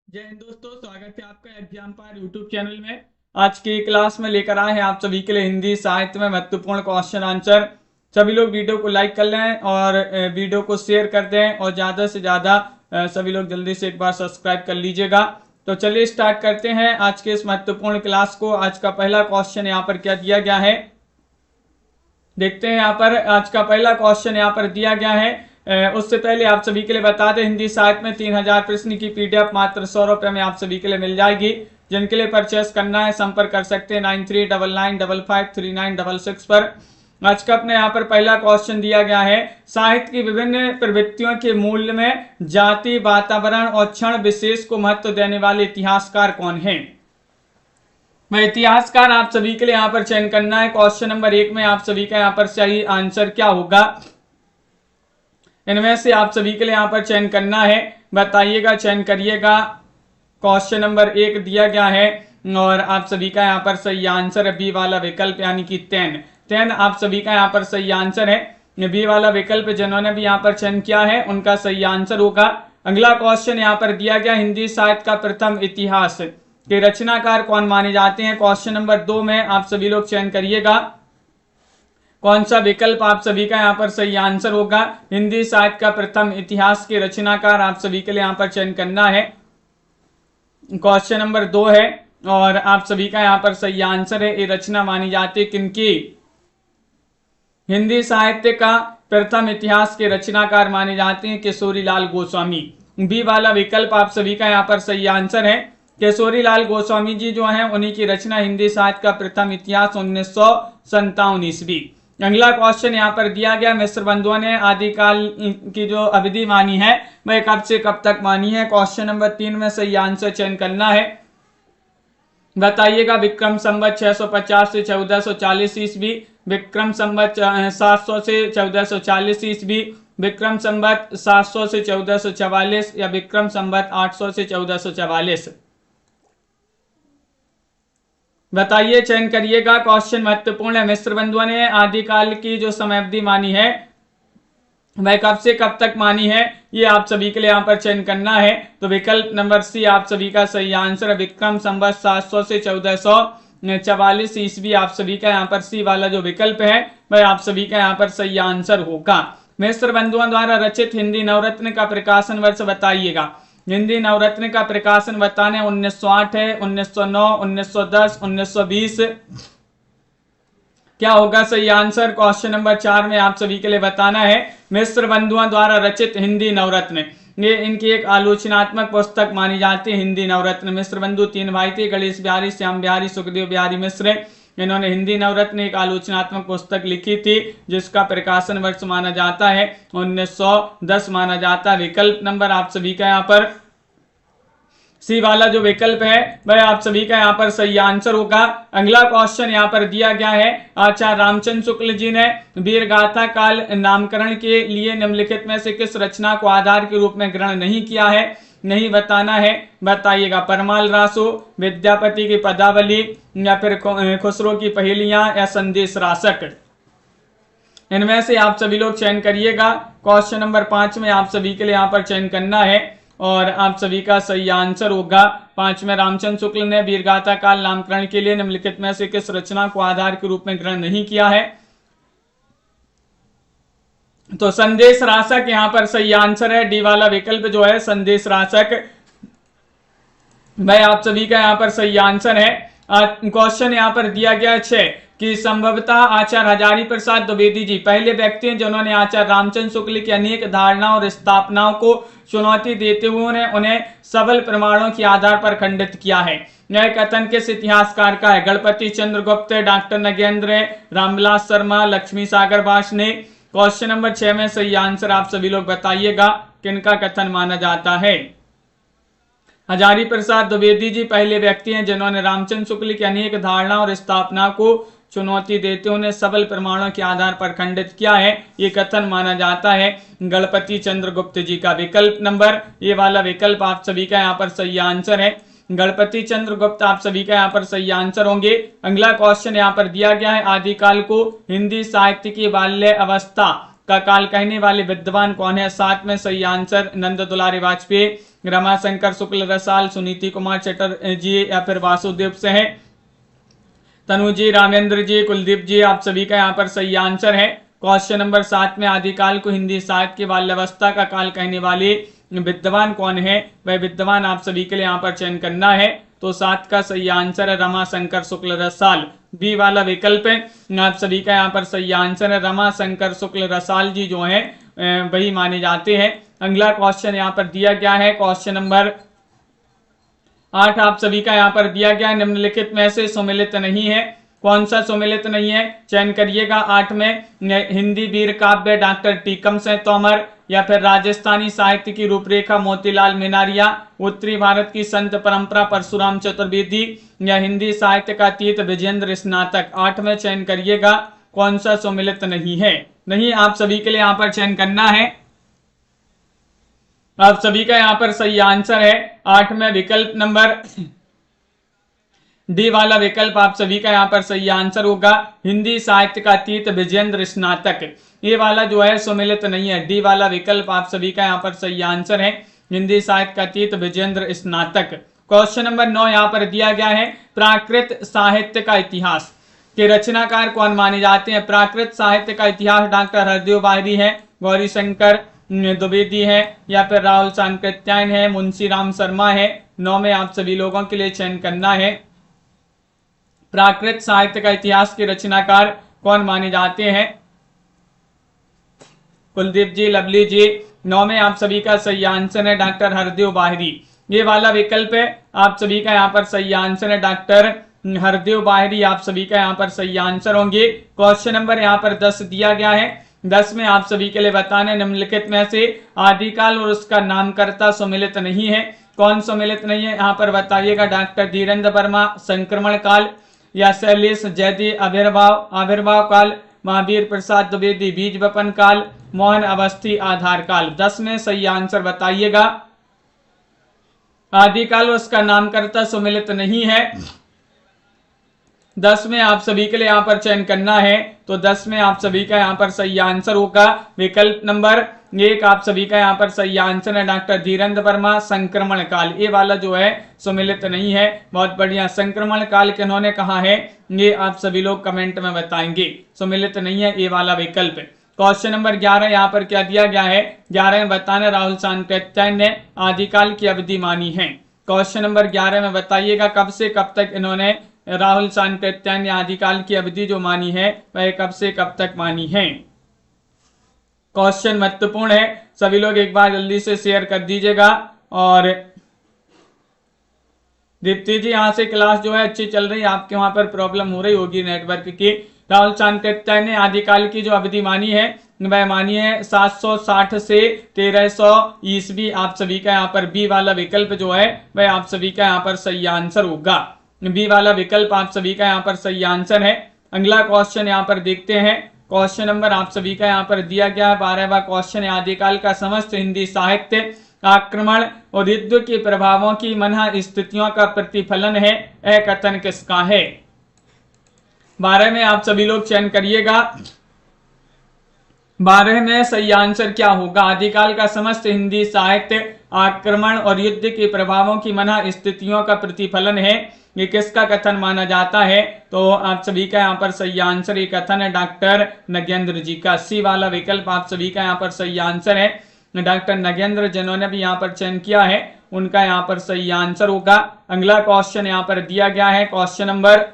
जय हिंद दोस्तों, स्वागत है आपका एग्जाम पार यूट्यूब चैनल में। आज की क्लास में लेकर आए हैं आप सभी के लिए हिंदी साहित्य में महत्वपूर्ण क्वेश्चन आंसर। सभी लोग वीडियो को लाइक कर लें और वीडियो को शेयर कर दें और ज़्यादा से ज़्यादा सभी लोग जल्दी से एक बार सब्सक्राइब कर लीजिएगा। तो चलिए स्टार्ट करते हैं आज के इस महत्वपूर्ण क्लास को। आज का पहला क्वेश्चन यहाँ पर क्या दिया गया है, देखते हैं। यहाँ पर आज का पहला क्वेश्चन यहाँ पर दिया गया है। उससे पहले आप सभी के लिए बता दें, हिंदी साहित्य में 3000 प्रश्न की पीडीएफ मात्र 100 रुपये में आप सभी के लिए मिल जाएगी। जिनके लिए परचेस करना है संपर्क कर सकते हैं 9399553966 पर। आज का अपने यहाँ पर पहला क्वेश्चन दिया गया है, साहित्य की विभिन्न प्रवृत्तियों के मूल्य में जाति, वातावरण और क्षण विशेष को महत्व देने वाले इतिहासकार कौन है। मैं इतिहासकार आप सभी के लिए यहाँ पर चयन करना है। क्वेश्चन नंबर 1 में आप सभी का यहाँ पर सही आंसर क्या होगा, इनमें से आप सभी के लिए यहाँ पर चयन करना है, बताइएगा, चयन करिएगा। क्वेश्चन नंबर 1 दिया गया है और आप सभी का यहाँ पर सही आंसर है बी वाला विकल्प यानी कि 10 आप सभी का यहाँ पर सही आंसर है बी वाला विकल्प। जिन्होंने भी यहाँ पर चयन किया है उनका सही आंसर होगा। अगला क्वेश्चन यहाँ पर दिया गया, हिंदी साहित्य का प्रथम इतिहास के रचनाकार कौन माने जाते हैं। क्वेश्चन नंबर 2 में आप सभी लोग चयन करिएगा कौन सा विकल्प आप सभी का यहाँ पर सही आंसर होगा। हिंदी साहित्य का प्रथम इतिहास के रचनाकार आप सभी के लिए यहाँ पर चयन करना है। क्वेश्चन नंबर 2 है और आप सभी का यहाँ पर सही आंसर है, ये रचना मानी जाती है किनकी। हिंदी साहित्य का प्रथम इतिहास के रचनाकार माने जाते हैं किशोरी लाल गोस्वामी। बी वाला विकल्प आप सभी का यहाँ पर सही आंसर है। किशोरी लाल गोस्वामी जी जो हैं उन्हीं की रचना हिंदी साहित्य का प्रथम इतिहास 1957 ईस्वी। अगला क्वेश्चन यहाँ पर दिया गया, मिस्र बंधुओं ने आदिकाल की जो अवधि मानी है वह कब से कब तक मानी है। क्वेश्चन नंबर 3 में सही आंसर चयन करना है, बताइएगा। विक्रम संवत 650 से 1440 ईस्वी, विक्रम संवत 700 से 1440 ईस्वी, विक्रम संवत 700 से 1444 या विक्रम संवत 800 से 1444, बताइए, चयन करिएगा। क्वेश्चन महत्वपूर्ण है। मिस्र बंधुओं ने आदिकाल की जो समयावधि मानी है वह कब से कब तक मानी है, ये आप सभी के लिए यहाँ पर चयन करना है। तो विकल्प नंबर सी आप सभी का सही आंसर है, विक्रम संवत 700 से 1444 ईस्वी। आप सभी का यहाँ पर सी वाला जो विकल्प है वह आप सभी का यहाँ पर सही आंसर होगा। मिस्र बंधुओं द्वारा रचित हिंदी नवरत्न का प्रकाशन वर्ष बताइएगा। हिंदी नवरत्न का प्रकाशन बताने 1908 है, 1909, 1910, 1920, क्या होगा सही आंसर। क्वेश्चन नंबर 4 में आप सभी के लिए बताना है, मिस्र बंधुओं द्वारा रचित हिंदी नवरत्न, ये इनकी एक आलोचनात्मक पुस्तक मानी जाती है हिंदी नवरत्न। मिस्र बंधु 3 भाई थे, गणेश बिहारी, श्याम बिहारी, सुखदेव बिहारी मिश्र। इन्होंने हिंदी नवरत्न एक आलोचनात्मक पुस्तक लिखी थी जिसका प्रकाशन वर्ष माना जाता है 1910 माना जाता है। विकल्प नंबर आप सभी का यहाँ पर सी वाला जो विकल्प है वह आप सभी का यहाँ पर सही आंसर होगा। अगला क्वेश्चन यहाँ पर दिया गया है, आचार्य रामचंद्र शुक्ल जी ने वीर गाथा काल नामकरण के लिए निम्नलिखित में से किस रचना को आधार के रूप में ग्रहण नहीं किया है, नहीं बताना है, बताइएगा। परमाल रासो, विद्यापति की पदावली या फिर खुसरो की पहेलियां या संदेश रासक, इनमें से आप सभी लोग चयन करिएगा। क्वेश्चन नंबर 5 में आप सभी के लिए यहाँ पर चयन करना है और आप सभी का सही आंसर होगा 5 में, रामचंद्र शुक्ल ने वीरगाथा काल नामकरण के लिए निम्नलिखित में से किस रचना को आधार के रूप में ग्रहण नहीं किया है। तो संदेश रासक यहाँ पर सही आंसर है, डी वाला विकल्प जो है संदेश रासक, वह आप सभी का यहाँ पर सही आंसर है। क्वेश्चन यहाँ पर दिया गया 6 कि संभवतः आचार्य हजारी प्रसाद द्विवेदी जी पहले व्यक्ति हैं जिन्होंने आचार्य रामचंद्र शुक्ल की अनेक धारणाओं और स्थापनाओं को चुनौती देते हुए उन्हें सबल प्रमाणों के आधार पर खंडित किया है। यह कथन किस इतिहासकार का है। गणपति चंद्र गुप्त, डॉक्टर नगेंद्र, रामविलास शर्मा, लक्ष्मी सागर भाष ने। क्वेश्चन नंबर 6 में सही आंसर आप सभी लोग बताइएगा किनका कथन माना जाता है। हजारी प्रसाद द्विवेदी जी पहले व्यक्ति हैं जिन्होंने रामचंद्र शुक्ल की अनेक धारणा और स्थापना को चुनौती देते उन्हें सबल प्रमाणों के आधार पर खंडित किया है, ये कथन माना जाता है गणपति चंद्र गुप्त जी का। विकल्प नंबर ये वाला विकल्प आप सभी का यहाँ पर सही आंसर है, गणपति चंद्र गुप्त आप सभी का यहाँ पर सही आंसर होंगे। अगला क्वेश्चन यहाँ पर दिया गया है, आदिकाल को हिंदी साहित्य की बाल्य अवस्था का काल कहने वाले विद्वान कौन है। 7 में सही आंसर नंद दुलारी वाजपेयी, रमाशंकर शुक्ल रसाल, सुनीति कुमार चटर्जी या फिर वासुदेव से है, तनु जी, रामेंद्र जी, कुलदीप जी, आप सभी का यहाँ पर सही आंसर है। क्वेश्चन नंबर 7 में आदिकाल को हिंदी साहित्य की बाल्यावस्था का काल कहने वाले विद्वान कौन है? वह विद्वान आप सभी के लिए यहाँ पर चयन करना है। तो 7 का सही आंसर है रमाशंकर शुक्ल रसाल, बी वाला विकल्प है आप सभी का यहाँ पर सही आंसर है। रमाशंकर शुक्ल रसाल जी जो है वही माने जाते हैं। अगला क्वेश्चन यहाँ पर दिया गया है, क्वेश्चन नंबर 8 आप सभी का यहाँ पर दिया गया, निम्नलिखित में से सुमेलित नहीं है। कौन सा सुमेलित नहीं है? चयन करिएगा। 8 में हिंदी वीर काव्य डॉक्टर टीकम सिंह तोमर, या फिर राजस्थानी साहित्य की रूपरेखा मोतीलाल मिनारिया, उत्तरी भारत की संत परंपरा परशुराम चतुर्वेदी, या हिंदी साहित्य का अतीत विजेंद्र स्नातक। 8 में चयन करिएगा कौन सा सुमेलित नहीं है। नहीं, आप सभी के लिए यहाँ पर चयन करना है। आप सभी का यहाँ पर सही आंसर है 8 में विकल्प नंबर डी वाला विकल्प आप सभी का यहाँ पर सही आंसर होगा। हिंदी साहित्य का अतीत विजेंद्र स्नातक, ये वाला जो है सुमेलित नहीं है। डी वाला विकल्प आप सभी का यहाँ पर सही आंसर है, हिंदी साहित्य का अतीत विजेंद्र स्नातक। क्वेश्चन नंबर 9 यहाँ पर दिया गया है, प्राकृत साहित्य का इतिहास के रचनाकार कौन माने जाते हैं? प्राकृत साहित्य का इतिहास डॉक्टर हरदेव बाहरी है, गौरी शंकर द्विवेदी है, या फिर राहुल सांकृत्यायन है, मुंशी राम शर्मा है। 9 में आप सभी लोगों के लिए चयन करना है। प्राकृत साहित्य का इतिहास के रचनाकार कौन माने जाते हैं? कुलदीप जी, लवली जी। 9 में आप सभी का सही आंसर है डॉक्टर हरदेव बाहरी, ये वाला विकल्प है आप सभी का यहाँ पर सही आंसर है डॉक्टर हरदेव बाहरी, आप सभी का यहाँ पर सही आंसर होंगे। क्वेश्चन नंबर यहाँ पर 10 दिया गया है। 10 में आप सभी के लिए बताना, निम्नलिखित में से आदिकाल और उसका नामकर्ता सुमेलित नहीं है। कौन सुमेलित नहीं है यहाँ पर बताइएगा? डॉक्टर धीरेन्द्र वर्मा संक्रमण काल, या शैलेश जयदेव आविर्भाव काल, महावीर प्रसाद द्विवेदी बीज वपन काल, मोहन अवस्थी आधार काल। 10 में सही आंसर बताइएगा। आदिकाल उसका नामकर्ता सुमेलित नहीं है। 10 में आप सभी के लिए यहाँ पर चयन करना है। तो 10 में आप सभी का यहाँ पर सही आंसर होगा विकल्प नंबर 1, आप सभी का यहाँ पर सही आंसर है डॉक्टर धीरेन्द्र वर्मा संक्रमण काल, ये वाला जो है सुमेलित नहीं है। बहुत बढ़िया। संक्रमण काल किन्होंने कहा है ये आप सभी लोग कमेंट में बताएंगे। सुमेलित नहीं है ये वाला विकल्प। क्वेश्चन नंबर 11 यहाँ पर क्या दिया गया है? 11 में बताना, राहुल सांकृत्यायन ने आदिकाल की अवधि मानी है। क्वेश्चन नंबर 11 में बताइएगा कब से कब तक इन्होंने राहुल सांकृत्यायन ने आदिकाल की अवधि जो मानी है वह कब से कब तक मानी है। क्वेश्चन महत्वपूर्ण है, सभी लोग एक बार जल्दी से शेयर कर दीजिएगा। और दीप्ति जी, यहाँ से क्लास जो है अच्छी चल रही है, आपके वहां पर प्रॉब्लम हो रही होगी नेटवर्क की। राहुल सांकृत्यायन ने आदिकाल की जो अवधि मानी है वह मानी है 760 से 1300 ईस्वी। आप सभी का यहाँ पर बी वाला विकल्प जो है वह आप सभी का यहाँ पर सही आंसर होगा। बी वाला विकल्प आप सभी का यहाँ पर सही आंसर है। अगला क्वेश्चन यहाँ पर देखते हैं। क्वेश्चन नंबर आप सभी का यहाँ पर दिया गया है 12वां क्वेश्चन है, आदिकाल का समस्त हिंदी साहित्य आक्रमण और युद्ध के प्रभावों की मनः स्थितियों का प्रतिफलन है, यह कथन किसका है? 12 में आप सभी लोग चयन करिएगा। 12 में सही आंसर क्या होगा? आदिकाल का समस्त हिंदी साहित्य आक्रमण और युद्ध के प्रभावों की मनः स्थितियों का प्रतिफलन है, ये किसका कथन माना जाता है? तो आप सभी का यहाँ पर सही आंसर ये कथन है डॉक्टर नगेंद्र जी का। सी वाला विकल्प आप सभी का यहाँ पर सही आंसर है। डॉक्टर नगेंद्र जिन्होंने भी यहाँ पर चयन किया है उनका यहाँ पर सही आंसर होगा। अगला क्वेश्चन यहाँ पर दिया गया है, क्वेश्चन नंबर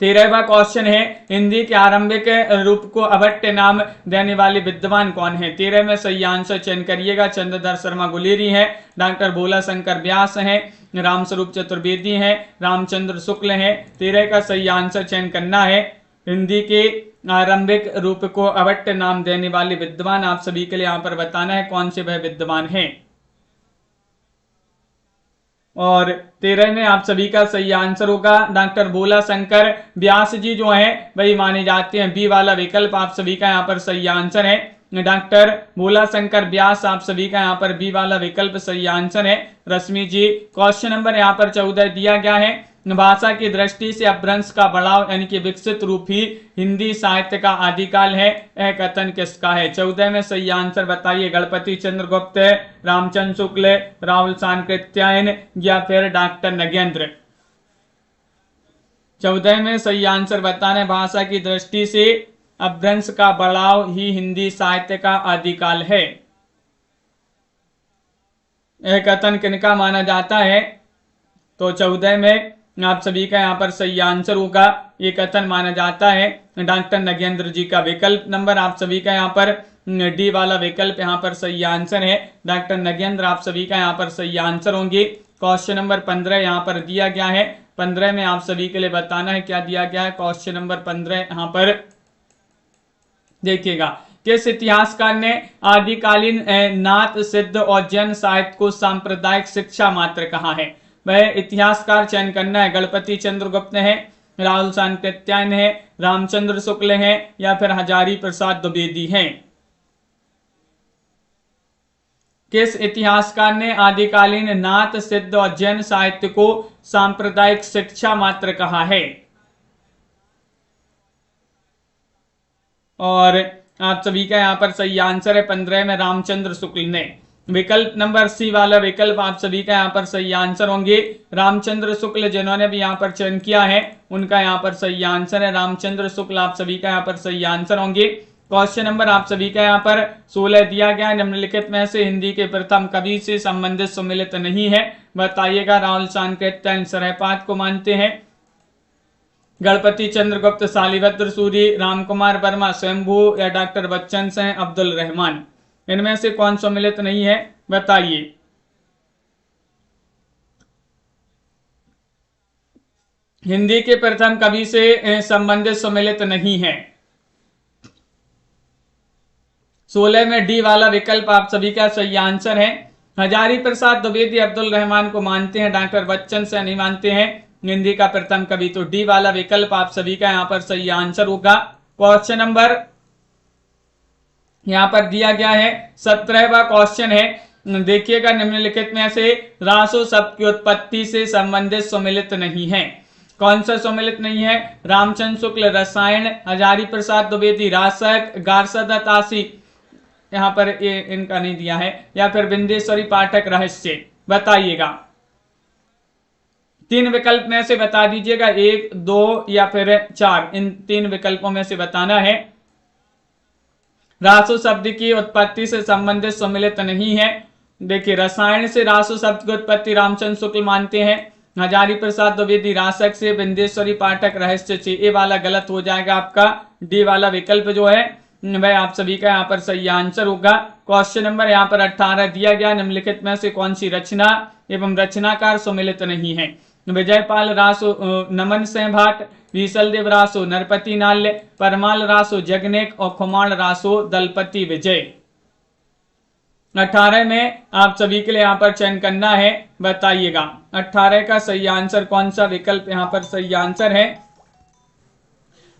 13वां क्वेश्चन है, हिंदी के आरंभिक रूप को अभट्ट नाम देने वाले विद्वान कौन है? 13 में सही आंसर चयन करिएगा। चंद्रधर शर्मा गुलेरी है, डॉक्टर भोला शंकर व्यास है, रामस्वरूप चतुर्वेदी है, रामचंद्र शुक्ल है। 13 का सही आंसर चयन करना है। हिंदी के आरंभिक रूप को अभट्ट नाम देने वाले विद्वान आप सभी के लिए यहाँ पर बताना है कौन से वह विद्वान है। और 13 में आप सभी का सही आंसर होगा डॉक्टर भोला शंकर व्यास जी जो है वही माने जाते हैं। बी वाला विकल्प आप सभी का यहाँ पर सही आंसर है। डॉक्टर भोला शंकर व्यास आप सभी का यहाँ पर बी वाला विकल्प सही आंसर है। रश्मि जी, क्वेश्चन नंबर यहाँ पर 14 दिया गया है, भाषा की दृष्टि से अपभ्रंश का बढ़ाव यानी कि विकसित रूप ही हिंदी साहित्य का आदिकाल है। यह कथन किसका है? 14 में सही आंसर बताइए। गणपति चंद्र गुप्त, रामचंद्र शुक्ल, राहुल सांकृत्यायन या फिर डॉक्टर नगेंद्र? 14 में सही आंसर बताना है। भाषा की दृष्टि से अपभ्रंश का बढ़ाव ही हिंदी साहित्य का आदिकाल है। यह कथन किनका माना जाता है? तो 14 में आप सभी का यहाँ पर सही आंसर होगा। ये कथन माना जाता है डॉक्टर नगेंद्र जी का। विकल्प नंबर आप सभी का यहाँ पर डी वाला विकल्प यहाँ पर सही आंसर है। डॉक्टर नगेंद्र आप सभी का यहाँ पर सही आंसर होंगे। क्वेश्चन नंबर 15 यहाँ पर दिया गया है। 15 में आप सभी के लिए बताना है क्या दिया गया है। क्वेश्चन नंबर 15 यहाँ पर देखिएगा, किस इतिहासकार ने आदिकालीन नाथ सिद्ध और जैन साहित्य को सांप्रदायिक शिक्षा मात्र कहा है? वह इतिहासकार चयन करना है। गणपति चंद्र गुप्त है, राहुल सांकृत्यायन है, रामचंद्र शुक्ल है या फिर हजारी प्रसाद द्विवेदी है? किस इतिहासकार ने आदिकालीन नाथ सिद्ध और जैन साहित्य को सांप्रदायिक शिक्षा मात्र कहा है? और आप सभी का यहाँ पर सही आंसर है 15 में रामचंद्र शुक्ल ने। विकल्प नंबर सी वाला विकल्प आप सभी का यहाँ पर सही आंसर होंगे। रामचंद्र शुक्ल जिन्होंने भी यहाँ पर चयन किया है उनका यहाँ पर सही आंसर है रामचंद्र शुक्ल। आप सभी का यहाँ पर सही आंसर होंगे। क्वेश्चन नंबर आप सभी का यहाँ पर 16 दिया गया है। निम्नलिखित में से हिंदी के प्रथम कवि से संबंधित सुमिलित नहीं है, बताइएगा। राहुल सांकृत्यायन सरहपाद को मानते हैं, गणपति चंद्र गुप्त शालिभद्र सूरी, रामकुमार वर्मा स्वयंभू या डॉक्टर बच्चन से अब्दुल रहमान? इनमें से कौन सम्मिलित नहीं है बताइए। हिंदी के प्रथम कवि से संबंधित सम्मिलित नहीं है। 16 में डी वाला विकल्प आप सभी का सही आंसर है। हजारी प्रसाद द्विवेदी अब्दुल रहमान को मानते हैं, डॉक्टर बच्चन से नहीं मानते हैं हिंदी का प्रथम कवि। तो डी वाला विकल्प आप सभी का यहाँ पर सही आंसर होगा। क्वेश्चन नंबर यहाँ पर दिया गया है 17वां क्वेश्चन है। देखिएगा, निम्नलिखित में से रासो शब्द की उत्पत्ति से संबंधित सम्मिलित नहीं है। कौन सा सम्मिलित नहीं है? रामचंद्र शुक्ल रसायन, हजारी प्रसाद द्विवेदी रासक, गारसदातासी यहाँ पर ये इनका नहीं दिया है, या फिर बिंदेश्वरी पाठक रहस्य? बताइएगा। 3 विकल्प में से बता दीजिएगा, 1, 2 या फिर 4। इन 3 विकल्पों में से बताना है। रासो शब्द की उत्पत्ति से संबंधित सम्मिलित नहीं है। देखिए, रसायन से रासो शब्द की उत्पत्ति रामचंद्र शुक्ल मानते हैं, हजारी प्रसाद द्विवेदी रासक से, बिंदेश्वरी पाठक रहस्य से। ये वाला गलत हो जाएगा आपका। डी वाला विकल्प जो है वह आप सभी का यहाँ पर सही आंसर होगा। क्वेश्चन नंबर यहाँ पर 18 दिया गया, निम्नलिखित में से कौन सी रचना एवं रचनाकार सम्मिलित नहीं है? विजयपाल रासो नमन सिंह भाट, विसल देव रासो नरपति नाल्य, परमाल रासो जगनेक और खुमाण रासो दलपति विजय? 18 में आप सभी के लिए यहाँ पर चयन करना है, बताइएगा। 18 का सही आंसर कौन सा विकल्प यहाँ पर सही आंसर है?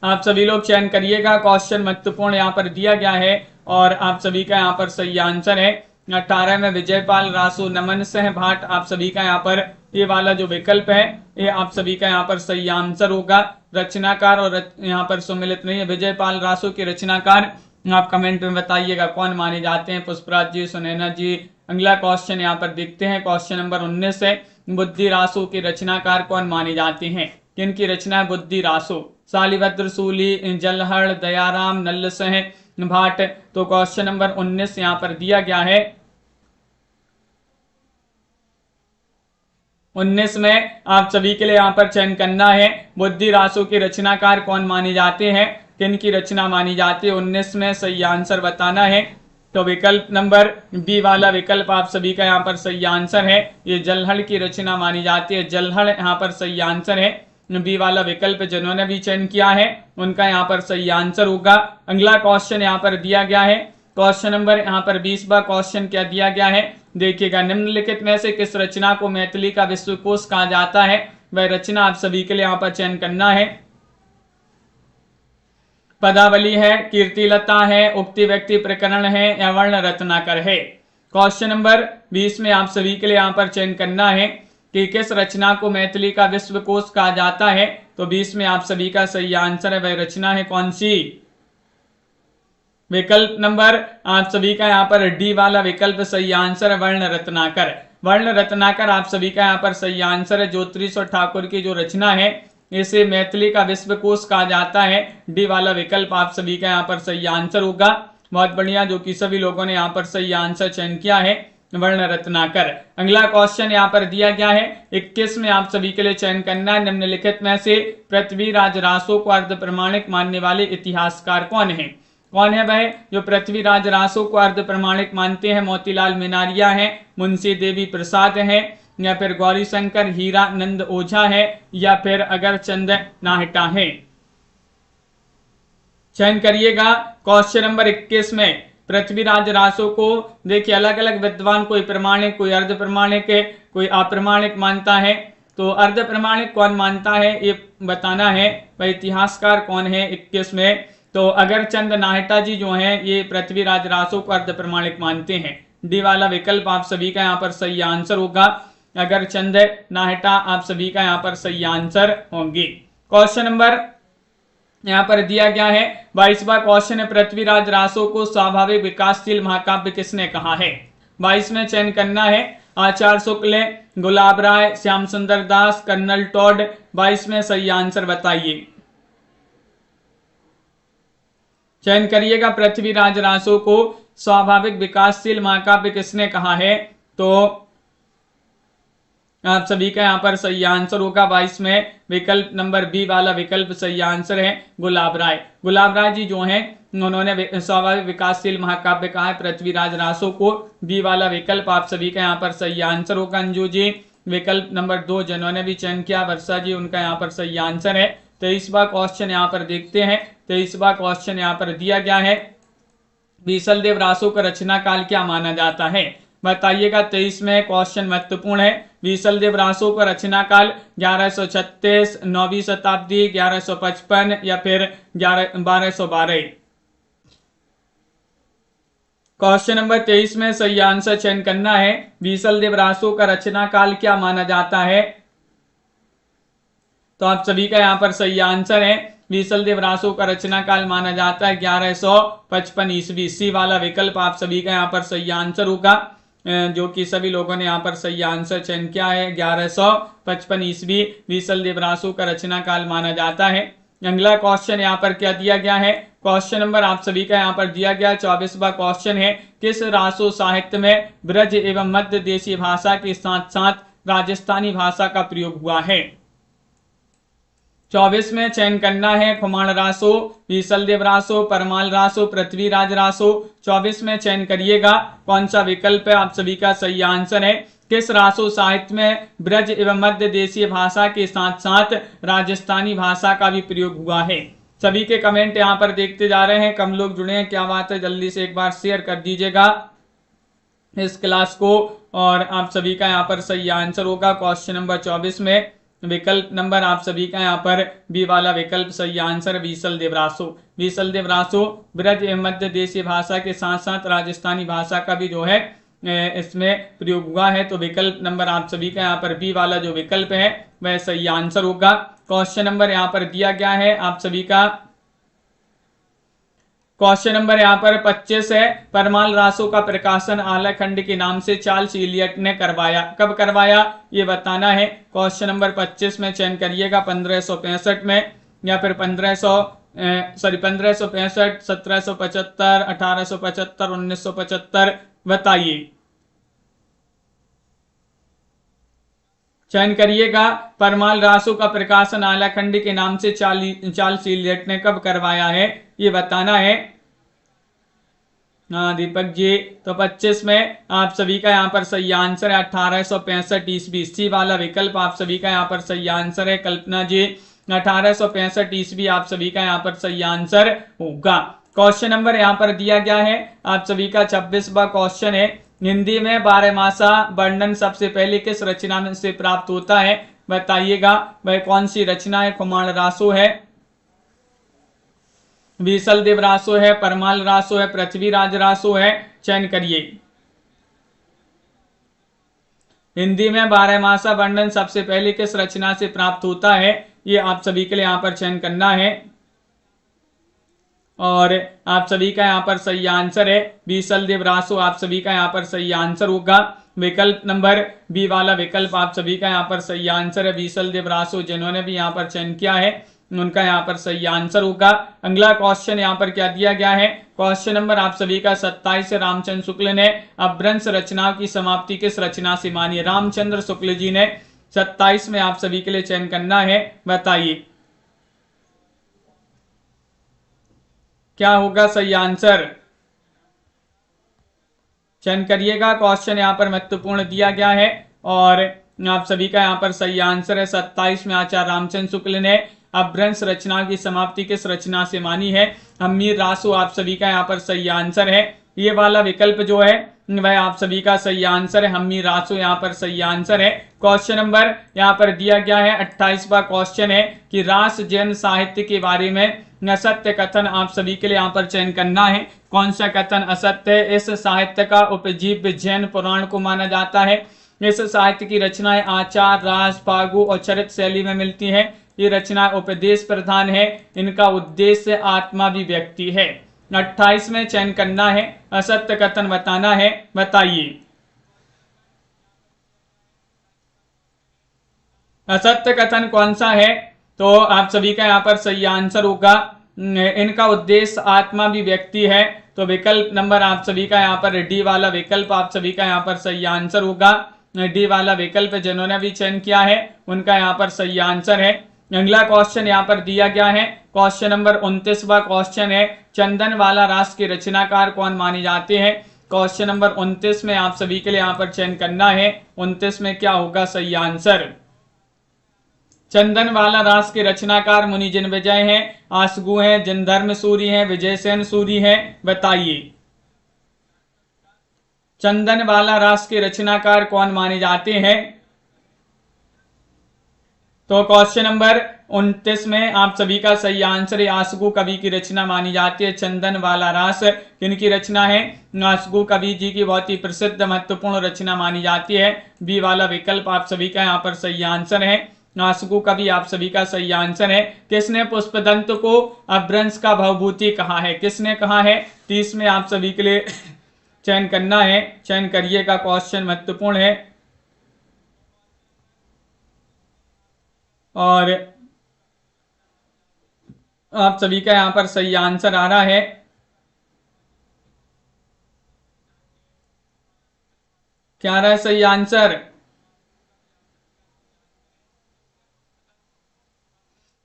आप सभी लोग चयन करिएगा। क्वेश्चन महत्वपूर्ण यहाँ पर दिया गया है और आप सभी का यहाँ पर सही आंसर है 18 में विजयपाल रासो नमन सिंह भाट। आप सभी का यहाँ पर ये वाला जो विकल्प है ये आप सभी का यहाँ पर सही आंसर होगा। रचनाकार और यहाँ पर सम्मिलित नहीं है। विजयपाल रासो के रचनाकार आप कमेंट में बताइएगा कौन माने जाते हैं? पुष्पराज जी, सुनैना जी। अगला क्वेश्चन यहाँ पर देखते हैं। क्वेश्चन नंबर 19 है, बुद्धि रासो के रचनाकार कौन माने जाते हैं? किनकी रचना है बुद्धि रासो? शालिभद्र सूली, जलहड़, दयाराम, नल्लसिंह भाट। तो क्वेश्चन नंबर 19 यहाँ पर दिया गया है। 19 में आप सभी के लिए यहाँ पर चयन करना है, बुद्धि रासो के रचनाकार कौन माने जाते हैं, किनकी रचना मानी जाती है? 19 में सही आंसर बताना है। तो विकल्प नंबर बी वाला विकल्प आप सभी का यहाँ पर सही आंसर है। ये जलहड़ की रचना मानी जाती है। जलहड़ यहाँ पर सही आंसर है। बी वाला विकल्प जिन्होंने भी चयन किया है उनका यहाँ पर सही आंसर होगा। अगला क्वेश्चन यहाँ पर दिया गया है। क्वेश्चन नंबर यहाँ पर 20वां क्वेश्चन क्या दिया गया है? देखिएगा, निम्नलिखित में से किस रचना को मैथिली का विश्वकोश कहा जाता है? वह रचना आप सभी के लिए यहाँ पर चयन करना है। पदावली है, कीर्तिलता है, उक्ति व्यक्ति प्रकरण है या वर्ण रत्नाकर है? क्वेश्चन नंबर 20 में आप सभी के लिए यहाँ पर चयन करना है, कि किस रचना को मैथिली का विश्वकोश कहा जाता है? तो 20 में आप सभी का सही आंसर है, वह रचना है कौन सी? विकल्प नंबर आप सभी का यहाँ पर डी वाला विकल्प सही आंसर है, वर्ण रत्नाकर। वर्ण रत्नाकर आप सभी का यहाँ पर सही आंसर है। ज्योतिष और ठाकुर की जो रचना है इसे मैथिली का विश्वकोश कहा जाता है। डी वाला विकल्प आप सभी का यहाँ पर सही आंसर होगा। बहुत बढ़िया, जो कि सभी लोगों ने यहाँ पर सही आंसर चयन किया है, वर्ण रत्नाकर। अगला क्वेश्चन यहाँ पर दिया गया है 21 में आप सभी के लिए चयन करना है। निम्नलिखित में से पृथ्वीराज रासो को अर्ध प्रमाणिक मानने वाले इतिहासकार कौन है? कौन है वह जो पृथ्वीराज रासो को अर्ध प्रमाणिक मानते हैं? मोतीलाल मिनारिया है, मुंशी देवी प्रसाद है, या फिर गौरी शंकर हीरानंद ओझा है, या फिर अगरचंद नाहटा है? चयन करिएगा। क्वेश्चन नंबर 21 में पृथ्वीराज रासो को देखिए अलग अलग विद्वान, कोई प्रमाणिक, कोई अर्ध प्रमाणिक, कोई अप्रमाणिक मानता है। तो अर्ध प्रमाणिक कौन मानता है ये बताना है। वह इतिहासकार कौन है 21 में? तो अगरचंद नाहटा जी जो हैं ये पृथ्वीराज रासो को अर्ध प्रमाणिक मानते हैं। डी वाला विकल्प आप सभी का यहाँ पर सही आंसर होगा। अगरचंद नाहटा आप सभी का यहाँ पर सही आंसर होंगे। क्वेश्चन नंबर यहाँ पर दिया गया है 22वां क्वेश्चन है, पृथ्वीराज रासो को स्वाभाविक विकासशील महाकाव्य किसने कहा है? 22 में चयन करना है। आचार्य शुक्ल, गुलाब राय, श्याम सुंदर दास, कर्नल टॉड। 22 में सही आंसर बताइए। चयन करिएगा। पृथ्वीराज रासो को स्वाभाविक विकासशील महाकाव्य किसने कहा है? तो आप सभी का यहाँ पर सही आंसर होगा। 22 में विकल्प नंबर बी वाला विकल्प सही आंसर है, गुलाब राय। गुलाब राय जी जो हैं उन्होंने स्वाभाविक विकासशील महाकाव्य कहा है पृथ्वीराज रासो को। बी वाला विकल्प आप सभी का यहाँ पर सही आंसर होगा। अंजू जी विकल्प नंबर 2 जिन्होंने भी चयन किया, वर्षा जी, उनका यहाँ पर सही आंसर है। 23वां क्वेश्चन यहाँ पर देखते हैं। 23वां क्वेश्चन यहाँ पर दिया गया है, बीसलदेव रासो का रचना काल क्या माना जाता है? बताइएगा। 23 में क्वेश्चन महत्वपूर्ण है। बीसलदेव रासो का रचना काल 1136, 9वीं शताब्दी, 1155 या फिर 1212। क्वेश्चन नंबर 23 में सही आंसर चयन करना है। बीसलदेव रासो का रचना काल क्या माना जाता है? तो आप सभी का यहाँ पर सही आंसर है, बीसलदेव रासो का रचना काल माना जाता है 1155 ईस्वी। सी वाला विकल्प आप सभी का यहाँ पर सही आंसर होगा, जो कि सभी लोगों ने यहाँ पर सही आंसर चयन किया है। 1155 ईस्वी बीसलदेव रासो का रचना काल माना जाता है। अगला क्वेश्चन यहाँ पर क्या दिया गया है? क्वेश्चन नंबर आप सभी का यहाँ पर दिया गया 24वां क्वेश्चन है, किस रासो साहित्य में ब्रज एवं मध्य देशीय भाषा के साथ साथ राजस्थानी भाषा का प्रयोग हुआ है? 24 में चयन करना है। खुमाण रासो, बीसलदेव रासो, परमाल रासो, पृथ्वीराज रासो। 24 में चयन करिएगा कौन सा विकल्प है आप सभी का सही आंसर है। किस रासो साहित्य में ब्रज एवं मध्य देशीय भाषा के साथ साथ राजस्थानी भाषा का भी प्रयोग हुआ है? सभी के कमेंट यहाँ पर देखते जा रहे हैं, कम लोग जुड़े हैं, क्या बात है। जल्दी से एक बार शेयर कर दीजिएगा इस क्लास को, और आप सभी का यहाँ पर सही आंसर होगा। क्वेश्चन नंबर 24 में विकल्प नंबर आप सभी का यहाँ पर बी वाला विकल्प सही आंसर, बीसलदेव रासो। बीसलदेव रासो ब्रज एवं मध्य देशीय भाषा के साथ साथ राजस्थानी भाषा का भी जो है इसमें प्रयोग हुआ है। तो विकल्प नंबर आप सभी का यहाँ पर बी वाला जो विकल्प है वह सही आंसर होगा। क्वेश्चन नंबर यहाँ पर दिया गया है आप सभी का, क्वेश्चन नंबर यहाँ पर 25 है, परमाल रासो का प्रकाशन आलाखंड के नाम से चार्ल्स इलियट ने करवाया, कब करवाया ये बताना है। क्वेश्चन नंबर 25 में चयन करिएगा 1565 में, या फिर 1565, 1775, 1875, 1975। बताइए, चयन करिएगा। परमाल रासो का प्रकाशन आलाखंड के नाम से चार्ल्स इलियट ने कब करवाया है ये बताना है। हाँ दीपक जी, तो 25 में आप सभी का यहाँ पर सही आंसर है 1865 ईस्वी। सी वाला विकल्प आप सभी का यहाँ पर सही आंसर है। कल्पना जी 1865 ईस्वी आप सभी का यहाँ पर सही आंसर होगा। क्वेश्चन नंबर यहाँ पर दिया गया है आप सभी का 26वां क्वेश्चन है, हिंदी में 12मासा वर्णन सबसे पहले किस रचना में से प्राप्त होता है? बताइएगा वह कौन सी रचना है। खुमाण रासो है, बीसलदेव रासो है, परमाल रासो है, पृथ्वीराज रासो है। चयन करिए। हिंदी में 12मासा वर्णन सबसे पहले किस रचना से प्राप्त होता है, ये आप सभी के लिए यहाँ पर चयन करना है। और आप सभी का यहाँ पर सही आंसर है बीसल देव रासो, आप सभी का यहाँ पर सही आंसर होगा। विकल्प नंबर बी वाला विकल्प आप सभी का यहाँ पर सही आंसर है बीसल देव रासो, जिन्होंने भी यहाँ पर चयन किया है उनका यहाँ पर सही आंसर होगा। अगला क्वेश्चन यहाँ पर क्या दिया गया है, क्वेश्चन नंबर आप सभी का 27 से रामचंद्र शुक्ल ने अपभ्रंश रचनाओं की समाप्ति किस रचना से मानी है। रामचंद्र शुक्ल जी ने 27 में आप सभी के लिए चयन करना है, बताइए क्या होगा सही आंसर, चयन करिएगा। क्वेश्चन यहाँ पर महत्वपूर्ण दिया गया है और आप सभी का यहाँ पर सही आंसर है 27 में आचार्य रामचंद्र शुक्ल ने अपभ्रंश रचना की समाप्ति किस रचना से मानी है। हम्मीर रासो आप सभी का यहाँ पर सही आंसर है, ये वाला विकल्प जो है वह आप सभी का सही आंसर है, हम्मीर रासो यहाँ पर सही आंसर है। क्वेश्चन नंबर यहाँ पर दिया गया है 28वां क्वेश्चन है कि रास जैन साहित्य के बारे में असत्य कथन आप सभी के लिए यहाँ पर चयन करना है। कौन सा कथन असत्य है, इस साहित्य का उपजीव्य जैन पुराण को माना जाता है। इस साहित्य की रचनाएं आचार, रास, फागु और चरित शैली में मिलती है। ये रचना उपदेश प्रधान है, इनका उद्देश्य आत्माभिव्यक्ति है। 28 में चयन करना है, असत्य कथन बताना है, बताइए असत्य कथन कौन सा है। तो आप सभी का यहाँ पर सही आंसर होगा इनका उद्देश्य आत्माभिव्यक्ति है। तो विकल्प नंबर आप सभी का यहाँ पर डी वाला विकल्प आप सभी का यहाँ पर सही आंसर होगा। डी वाला विकल्प जिन्होंने भी चयन किया है उनका यहाँ पर सही आंसर है। अगला क्वेश्चन यहाँ पर दिया गया है, क्वेश्चन नंबर 29वां क्वेश्चन है चंदन वाला रास के रचनाकार कौन माने जाते हैं। क्वेश्चन नंबर 29 में आप सभी के लिए यहाँ पर चयन करना है, 29 में क्या होगा सही आंसर। चंदन वाला रास के रचनाकार मुनि जिन विजय हैं, आसगु हैं, जनधर्म सूरी हैं, विजयसेन सूरी हैं, बताइए चंदन वाला रास के रचनाकार कौन माने जाते हैं। तो क्वेश्चन नंबर 29 में आप सभी का सही आंसर है आसगु कवि की रचना मानी जाती है। चंदन वाला रास किनकी रचना है, आसगु कवि जी की बहुत ही प्रसिद्ध महत्वपूर्ण रचना मानी जाती है। बी वाला विकल्प आप सभी का यहाँ पर सही आंसर है, आसगु कवि आप सभी का सही आंसर है। किसने पुष्पदंत को अपभ्रंश का भवभूति कहा है, किसने कहा है। 30 में आप सभी के लिए चयन करना है, चयन करिएगा, क्वेश्चन महत्वपूर्ण है। और आप सभी का यहाँ पर सही आंसर आ रहा है, क्या आ रहा है सही आंसर।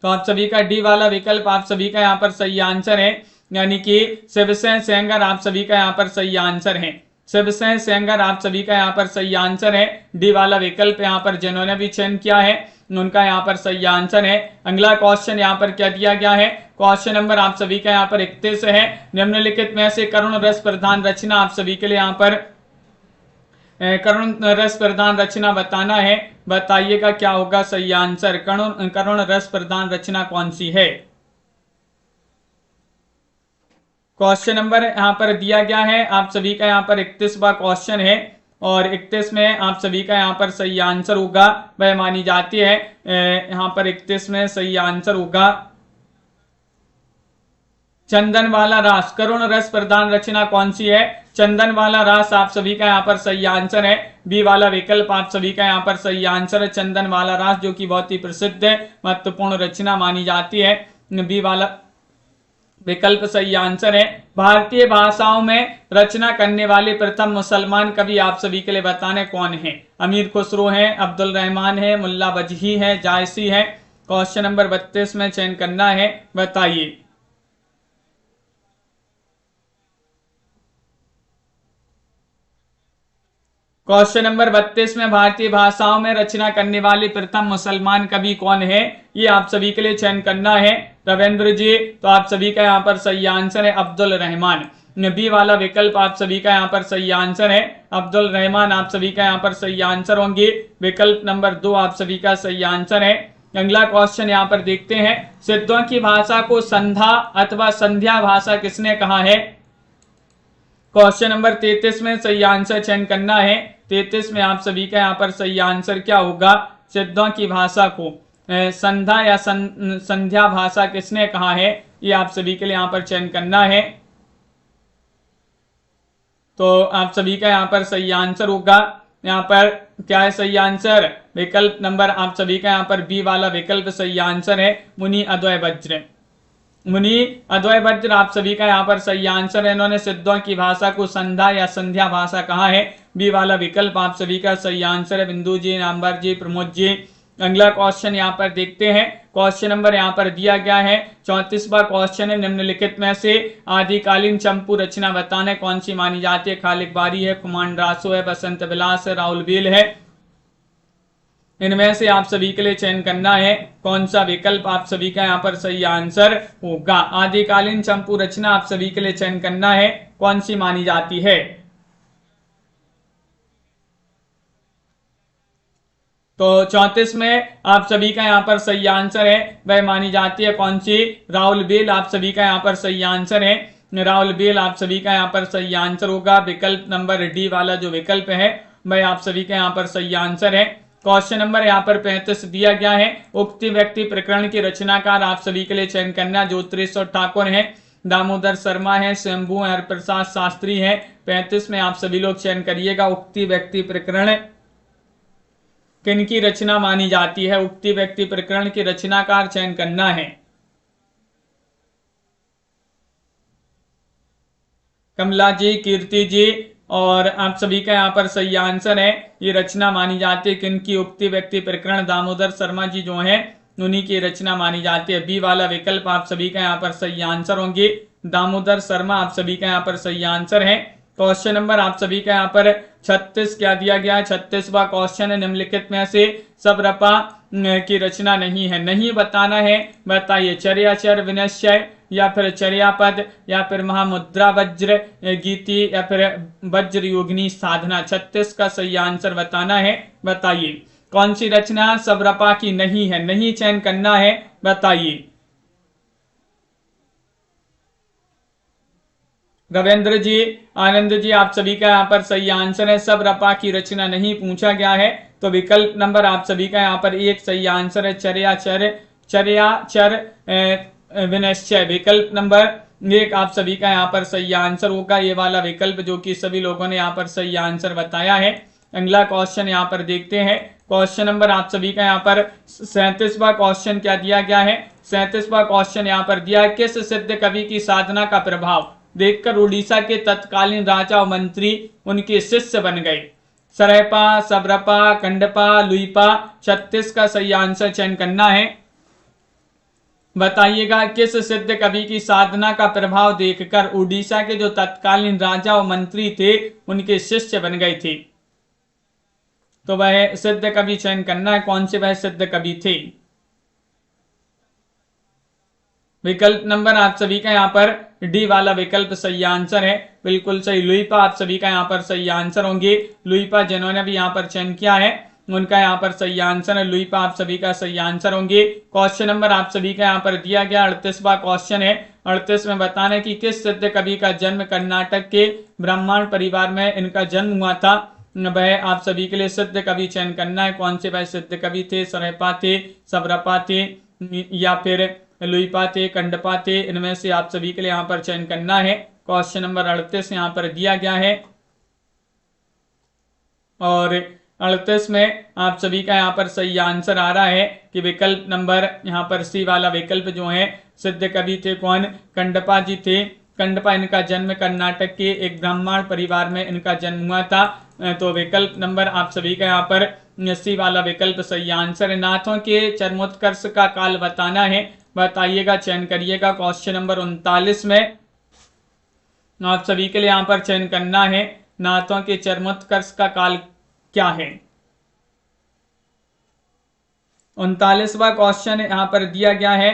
तो आप सभी का डी वाला विकल्प आप सभी का यहाँ पर सही आंसर है, यानी कि शिवसेन सेंगर आप सभी का यहाँ पर सही आंसर है। शिवसेन सेंगर आप सभी का यहाँ पर सही आंसर है। डी वाला विकल्प यहाँ पर जिन्होंने भी चयन किया है उनका यहाँ पर सही आंसर है। अगला क्वेश्चन यहाँ पर क्या दिया गया है, क्वेश्चन नंबर आप सभी का यहाँ पर 31 है। निम्नलिखित में से करुण रस प्रधान रचना आप सभी के लिए यहाँ पर करुण रस प्रधान रचना बताना है, बताइएगा क्या होगा सही आंसर। करुण रस प्रधान रचना कौन सी है। क्वेश्चन नंबर यहाँ पर दिया गया है आप सभी का यहाँ पर 31वां क्वेश्चन है और 31 में आप सभी का यहाँ पर सही आंसर होगा वह मानी जाती है। यहाँ पर 31 में सही आंसर होगा चंदन वाला रास। करुण रस प्रधान रचना कौन सी है, चंदन वाला रास आप सभी का यहाँ पर सही आंसर है। बी वाला विकल्प आप सभी का यहाँ पर सही आंसर है, चंदन वाला रास, जो कि बहुत ही प्रसिद्ध महत्वपूर्ण रचना मानी जाती है। बी वाला विकल्प सही आंसर है। भारतीय भाषाओं में रचना करने वाले प्रथम मुसलमान कवि आप सभी के लिए बताने कौन है। अमीर खुसरो हैं, अब्दुल रहमान है, मुल्ला वजही है, जायसी है। क्वेश्चन नंबर 32 में चयन करना है, बताइए क्वेश्चन नंबर 32 में भारतीय भाषाओं में रचना करने वाले प्रथम मुसलमान कवि कौन है, ये आप सभी के लिए चयन करना है। रविंद्र जी, तो आप सभी का यहाँ पर सही आंसर है अब्दुल रहमान। बी वाला विकल्प आप सभी का यहाँ पर सही आंसर है, अब्दुल रहमान आप सभी का यहाँ पर सही आंसर होंगे। विकल्प नंबर 2 आप सभी का सही आंसर है। अगला क्वेश्चन यहाँ पर देखते हैं, सिद्धों की भाषा को संध्या अथवा संध्या भाषा किसने कहा है। क्वेश्चन नंबर 33 में सही आंसर चयन करना है। 33 में आप सभी का यहाँ पर सही आंसर क्या होगा? सिद्धों की भाषा को संध्या या संध्या भाषा किसने कहा है? ये आप सभी के लिए यहाँ पर चयन करना है। तो आप सभी का यहाँ पर सही आंसर होगा, यहाँ पर क्या है सही आंसर? विकल्प नंबर आप सभी का यहाँ पर बी वाला विकल्प सही आंसर है, मुनि अद्वय वज्र। मुनि अद्वय वज्र आप सभी का यहाँ पर सही आंसर है। इन्होंने सिद्धों की भाषा को संध्या या संध्या भाषा कहा है। बी वाला विकल्प आप सभी का सही आंसर है। बिंदु जी, नामवर जी, प्रमोद जी। अगला क्वेश्चन यहाँ पर देखते हैं। क्वेश्चन नंबर यहाँ पर दिया गया है 34वां क्वेश्चन है, निम्नलिखित में से आदिकालीन चंपू रचना बताना कौन सी मानी जाती है? खालिक बारी है, कुमार रासो है, बसंत विलास है, राहुल बेल है। इनमें से आप सभी के लिए चयन करना है कौन सा विकल्प आप सभी का यहाँ पर सही आंसर होगा। आदिकालीन चंपू रचना आप सभी के लिए चयन करना है कौन सी मानी जाती है। तो 34 में आप सभी का यहाँ पर सही आंसर है, वह मानी जाती है कौन सी? राहुल बेल आप सभी का यहाँ पर सही आंसर है। राहुल बेल आप सभी का यहाँ पर सही आंसर होगा। विकल्प नंबर डी वाला जो विकल्प है वह आप सभी का यहाँ पर सही आंसर है। क्वेश्चन नंबर यहाँ पर 35 दिया गया है। उक्ति व्यक्ति प्रकरण की रचनाकार आप सभी के लिए चयन करना। ज्योतिष ठाकुर है, दामोदर शर्मा है, शंभू हरप्रसाद शास्त्री है। 35 में आप सभी लोग चयन करिएगा। उक्ति व्यक्ति प्रकरण किनकी रचना मानी जाती है? उक्ति व्यक्ति प्रकरण की रचनाकार चयन करना है। कमला जी, कीर्ति जी और आप सभी का यहाँ पर सही आंसर है। ये रचना मानी जाती है किनकी? उक्ति व्यक्ति प्रकरण दामोदर शर्मा जी जो है उन्हीं की रचना मानी जाती है। बी वाला विकल्प आप सभी का यहाँ पर सही आंसर होंगे, दामोदर शर्मा आप सभी का यहाँ पर सही आंसर है। क्वेश्चन नंबर आप सभी का यहाँ पर 36 क्या दिया गया है? 36वां क्वेश्चन है, निम्नलिखित में से सबरपा की रचना नहीं है, नहीं बताना है, बताइए। चर्याचर विनश्चय या फिर चर्यापद या फिर महामुद्रा वज्र गीति या फिर वज्र योगिनी साधना। 36 का सही आंसर बताना है, बताइए कौन सी रचना सबरपा की नहीं है? नहीं चयन करना है, बताइए। रविंद्र जी, आनंद जी आप सभी का यहाँ पर सही आंसर है। सबरपा की रचना नहीं पूछा गया है, तो विकल्प नंबर आप सभी का यहाँ पर एक सही आंसर है, चर्याचर विनश्चय। विकल्प नंबर एक आप सभी का यहाँ पर सही आंसर होगा, ये वाला विकल्प जो कि सभी लोगों ने यहाँ पर सही आंसर बताया है। अगला क्वेश्चन यहाँ पर देखते हैं। क्वेश्चन नंबर आप सभी का यहाँ पर 37वां क्वेश्चन क्या दिया गया है? 37वां क्वेश्चन यहाँ पर दिया है, किस सिद्ध कवि की साधना का प्रभाव देखकर उड़ीसा के तत्कालीन राजा और मंत्री उनके शिष्य बन गए? सरैपा, सबरपा, कंडपा, लुईपा। 36 का सही आंसर चयन करना है, बताइएगा। किस सिद्ध कवि की साधना का प्रभाव देखकर उड़ीसा के जो तत्कालीन राजा और मंत्री थे उनके शिष्य बन गए थे? तो वह सिद्ध कवि चयन करना है, कौन से वह सिद्ध कवि थे। विकल्प नंबर आप सभी का यहाँ पर डी वाला विकल्प सही आंसर है, बिल्कुल सही। लुईपा आप सभी का यहाँ पर सही आंसर होंगे। लुईपा जिन्होंने भी यहाँ पर चयन किया है उनका यहाँ पर सही आंसर है, लुईपा आप सभी का सही आंसर होंगे। क्वेश्चन नंबर आप सभी का यहाँ पर दिया गया 38वां क्वेश्चन है। 38 में बताना है कि किस सिद्ध कवि का जन्म कर्नाटक के ब्राह्मण परिवार में इनका जन्म हुआ था। वह आप सभी के लिए सिद्ध कवि चयन करना है, कौन से वह सिद्ध कवि थे? सरैपा थे, सबरपा थे या फिर लुईपा थे, कंडपा थे। इनमें से आप सभी के लिए यहाँ पर चयन करना है। क्वेश्चन नंबर 38 यहाँ पर दिया गया है और 38 में आप सभी का यहाँ पर सही आंसर आ रहा है कि विकल्प नंबर यहाँ पर सी वाला विकल्प जो है, सिद्ध कवि थे कौन? कंडपा जी थे। कंडपा इनका जन्म कर्नाटक के एक ब्राह्मण परिवार में इनका जन्म हुआ था। तो विकल्प नंबर आप सभी का यहाँ पर सी वाला विकल्प सही आंसर है। नाथों के चरमोत्कर्ष का काल बताना है, बताइएगा, चयन करिएगा। क्वेश्चन नंबर 39 में आप सभी के लिए यहाँ पर चयन करना है, नाथों के चरमोत्कर्ष का काल क्या है। 39वां क्वेश्चन यहाँ पर दिया गया है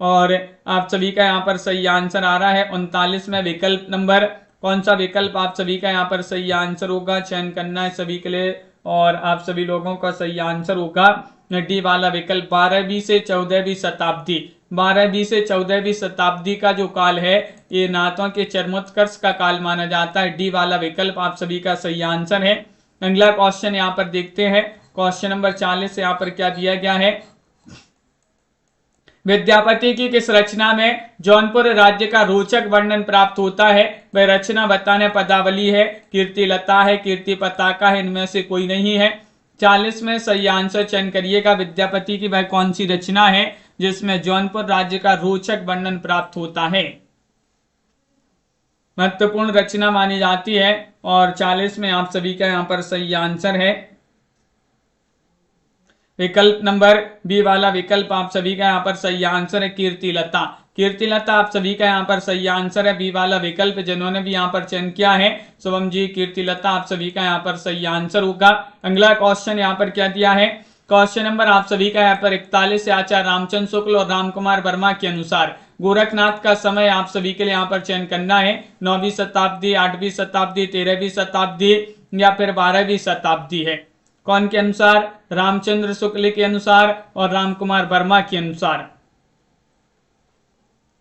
और आप सभी का यहाँ पर सही आंसर आ रहा है 39 में। विकल्प नंबर कौन सा विकल्प आप सभी का यहाँ पर सही आंसर होगा, चयन करना है सभी के लिए और आप सभी लोगों का सही आंसर होगा डी वाला विकल्प। 12वीं से 14वीं शताब्दी, 12वीं से 14वीं शताब्दी का जो काल है ये नाथों के चरमोत्कर्ष का काल माना जाता है। डी वाला विकल्प आप सभी का सही आंसर है। अगला क्वेश्चन यहाँ पर देखते हैं। क्वेश्चन नंबर 40 यहाँ पर क्या दिया गया है। विद्यापति की किस रचना में जौनपुर राज्य का रोचक वर्णन प्राप्त होता है। वह रचना बताने पदावली है, कीर्तिलता है, कीर्ति पताका है, इनमें से कोई नहीं है। 40 में सही आंसर चयन करिएगा। विद्यापति की वह कौन सी रचना है जिसमें जौनपुर राज्य का रोचक वर्णन प्राप्त होता है। महत्वपूर्ण रचना मानी जाती है और 40 में आप सभी का यहाँ पर सही आंसर है विकल्प नंबर बी वाला विकल्प आप सभी का यहाँ पर सही आंसर है कीर्तिलता। कीर्तिलता आप सभी का यहाँ पर सही आंसर है बी वाला विकल्प। जिन्होंने भी यहाँ पर चयन किया है शुभम जी, कीर्तिलता आप सभी का यहाँ पर सही आंसर होगा। अगला क्वेश्चन यहाँ पर क्या दिया है। क्वेश्चन नंबर आप सभी का यहाँ पर 41 से आचार्य रामचंद्र शुक्ल और रामकुमार वर्मा के अनुसार गोरखनाथ का समय आप सभी के लिए यहाँ पर चयन करना है। 9वीं शताब्दी, 8वीं शताब्दी, 13वीं शताब्दी या फिर 12वीं शताब्दी है। कौन के अनुसार? रामचंद्र शुक्ल के अनुसार और रामकुमार वर्मा के अनुसार।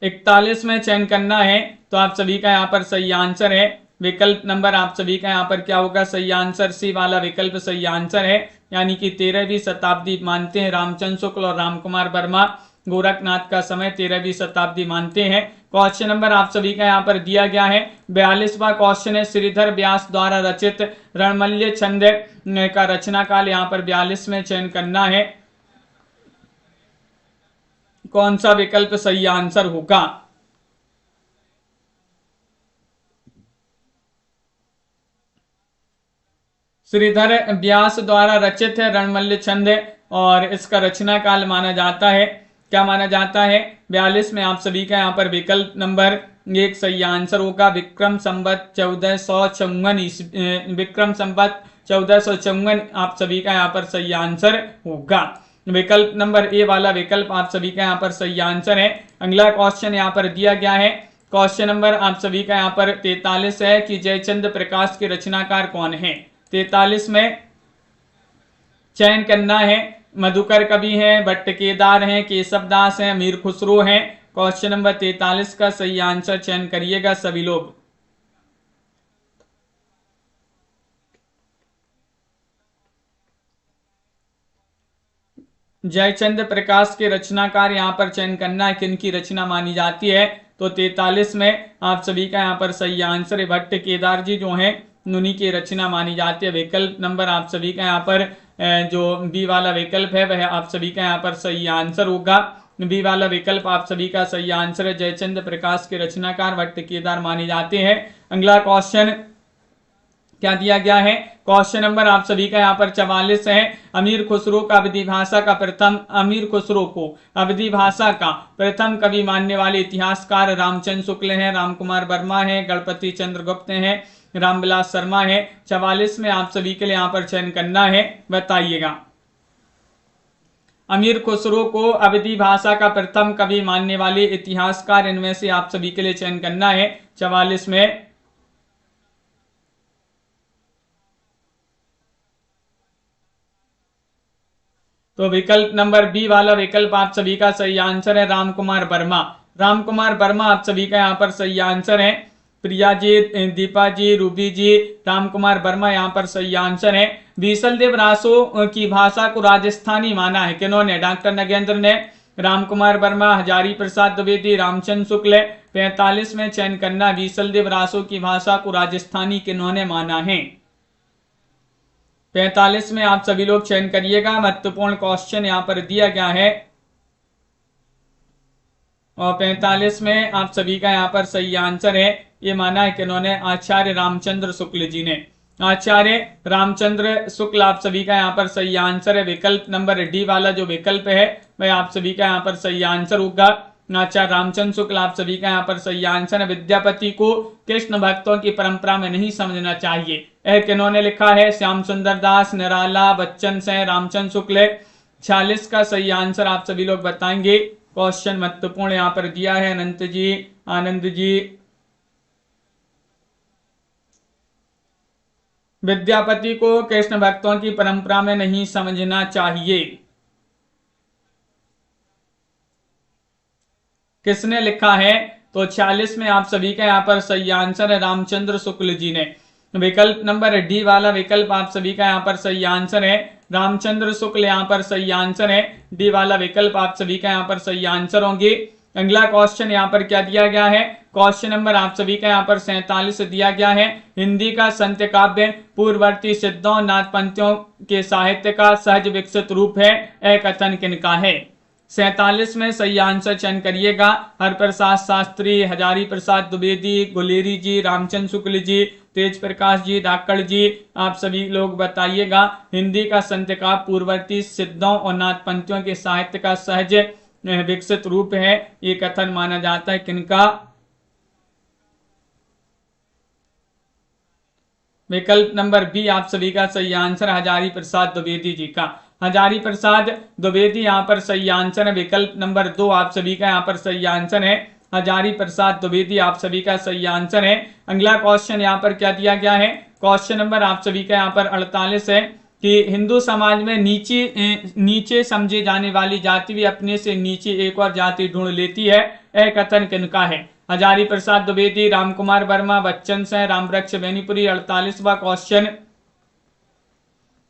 41 में चयन करना है तो आप सभी का यहाँ पर सही आंसर है विकल्प नंबर आप सभी का यहाँ पर क्या होगा सही आंसर सी वाला विकल्प सही आंसर है। यानी कि 13वीं शताब्दी मानते हैं रामचंद्र शुक्ल और रामकुमार वर्मा। गोरखनाथ का समय 13वीं शताब्दी मानते हैं। क्वेश्चन नंबर आप सभी का यहाँ पर दिया गया है। 42वां क्वेश्चन है। श्रीधर व्यास द्वारा रचित रणमल्य छंद का रचना काल यहाँ पर 42 में चयन करना है। कौन सा विकल्प सही आंसर होगा? श्रीधर व्यास द्वारा रचित है रणमल्य छंद और इसका रचना काल माना जाता है, क्या माना जाता है? 42 में आप सभी का यहाँ पर विकल्प नंबर 1 सही आंसर होगा। विक्रम संवत 1454 विक्रम संवत 1454 आप सभी का यहाँ पर सही आंसर होगा। विकल्प नंबर ए वाला विकल्प आप सभी का यहाँ पर सही आंसर है। अगला क्वेश्चन यहाँ पर दिया गया है। क्वेश्चन नंबर आप सभी का यहाँ पर 43 है कि जयचंद प्रकाश के रचनाकार कौन है। 43 में चयन करना है। मधुकर कवि हैं, भट्ट केदार हैं, केशवदास हैं, मीर खुसरो हैं। क्वेश्चन नंबर 43 का सही आंसर चयन करिएगा सभी लोग। जयचंद प्रकाश के रचनाकार यहाँ पर चयन करना है, किनकी रचना मानी जाती है। तो 43 में आप सभी का यहाँ पर सही आंसर है भट्ट केदार जी जो हैं उन्हीं की रचना मानी जाती है। विकल्प नंबर आप सभी का यहाँ पर जो बी वाला विकल्प है वह आप सभी का यहाँ पर सही आंसर होगा। बी वाला विकल्प आप सभी का सही आंसर है। जयचंद प्रकाश के रचनाकार भट्ट केदार माने जाते हैं। अगला क्वेश्चन क्या दिया गया है। क्वेश्चन नंबर आप सभी का यहाँ पर 44 है। अमीर खुसरो का अवधी भाषा का प्रथम अमीर खुसरो को अवधी भाषा का प्रथम कवि मानने वाले इतिहासकार रामचंद्र शुक्ल हैं, रामकुमार वर्मा है, गणपति चंद्र गुप्त हैं, रामविलास शर्मा है। 44 में आप सभी के लिए यहाँ पर चयन करना है, बताइएगा। अमीर खुसरो को अवधी भाषा का प्रथम कवि मानने वाले इतिहासकार इनमें से आप सभी के लिए चयन करना है। 44 में तो विकल्प नंबर बी वाला विकल्प आप सभी का सही आंसर है रामकुमार वर्मा। रामकुमार वर्मा आप सभी का यहाँ पर सही आंसर है। प्रिया जी, दीपा जी, रूबी जी, रामकुमार वर्मा यहाँ पर सही आंसर है। बीसलदेव रासो की भाषा को राजस्थानी माना है किन्होंने? डॉक्टर नगेंद्र ने, रामकुमार वर्मा, हजारी प्रसाद द्विवेदी, रामचंद्र शुक्ल। 45 में चयन करना। बीसलदेव रासो की भाषा को राजस्थानी किन्होंने माना है? 45 में आप सभी लोग चयन करिएगा। महत्वपूर्ण क्वेश्चन यहाँ पर दिया गया है और 45 में आप सभी का यहाँ पर सही आंसर है। ये माना है किन्होंने? आचार्य रामचंद्र शुक्ल जी ने। आचार्य रामचंद्र शुक्ल आप सभी का यहाँ पर सही आंसर है। विकल्प नंबर डी वाला जो विकल्प है वह आप सभी का यहाँ पर सही आंसर होगा। आचार्य रामचंद्र शुक्ल आप सभी का यहाँ पर सही आंसर है। विद्यापति को कृष्ण भक्तों की परंपरा में नहीं समझना चाहिए, यह किन्होंने लिखा है? श्याम सुंदर दास, निराला, बच्चन सिंह, रामचंद्र शुक्ल। 46 का सही आंसर आप सभी लोग बताएंगे। क्वेश्चन महत्वपूर्ण यहाँ पर दिया है। अनंत जी, आनंद जी, विद्यापति को कृष्ण भक्तों की परंपरा में नहीं समझना चाहिए। किसने लिखा है? तो 46 में आप सभी का यहाँ पर सही आंसर है रामचंद्र शुक्ल जी ने। विकल्प नंबर डी वाला विकल्प आप सभी का यहाँ पर सही आंसर है, रामचंद्र शुक्ल यहाँ पर सही आंसर है। डी वाला विकल्प आप सभी का यहाँ पर सही आंसर होंगे। अगला क्वेश्चन यहाँ पर क्या दिया गया है? क्वेश्चन नंबर आप सभी का यहाँ पर 47 दिया गया है। हिंदी का संत काव्य पूर्ववर्ती सिद्धों नाथपंथियों के साहित्य का सहज विकसित रूप है, कथन किनका है? 47 में सही आंसर चयन करिएगा। हरप्रसाद शास्त्री, हजारी प्रसाद द्विवेदी, गुलेरी जी, रामचंद्र शुक्ल जी, तेज प्रकाश जी, धाकड़ जी, आप सभी लोग बताइएगा। हिंदी का संत काव्य पूर्ववर्ती सिद्धों और नाथपंथियों के साहित्य का सहज विकसित रूप है, ये कथन माना जाता है किनका? विकल्प नंबर बी आप सभी का सही आंसर हजारी प्रसाद द्विवेदी जी का। हजारी प्रसाद द्विवेदी यहाँ पर सही आंसर है। विकल्प नंबर 2 आप सभी का यहाँ पर सही आंसर है, हजारी प्रसाद द्विवेदी आप सभी का सही आंसर है। अगला क्वेश्चन यहाँ पर क्या दिया गया है? क्वेश्चन नंबर आप सभी का यहाँ पर 48 है कि हिंदू समाज में नीचे समझे जाने वाली जाति भी अपने से नीचे एक और जाति ढूंढ लेती है, कथन किनका है? हजारी प्रसाद द्विवेदी, रामकुमार वर्मा, बच्चन सिंह, रामवृक्ष बेनीपुरी। 48वां क्वेश्चन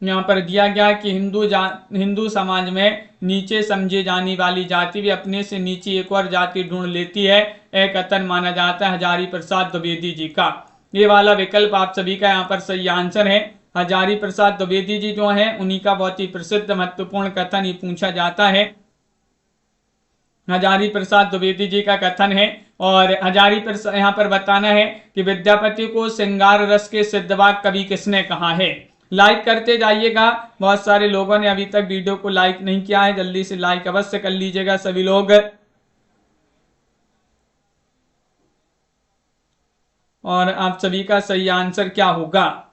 यहाँ पर दिया गया कि हिंदू समाज में नीचे समझे जाने वाली जाति भी अपने से नीचे एक और जाति ढूंढ लेती है, कथन माना जाता है हजारी प्रसाद द्विवेदी जी का। ये वाला विकल्प आप सभी का यहाँ पर सही आंसर है। हजारी प्रसाद द्विवेदी जी जो है उन्हीं का बहुत ही प्रसिद्ध महत्वपूर्ण कथन ही पूछा जाता है। हजारी प्रसाद द्विवेदी जी का कथन है। और हजारी प्रसाद यहाँ पर बताना है कि विद्यापति को श्रृंगार रस के सिद्धवाक कवि किसने कहा है? लाइक करते जाइएगा। बहुत सारे लोगों ने अभी तक वीडियो को लाइक नहीं किया है, जल्दी से लाइक अवश्य कर लीजिएगा सभी लोग। और आप सभी का सही आंसर क्या होगा?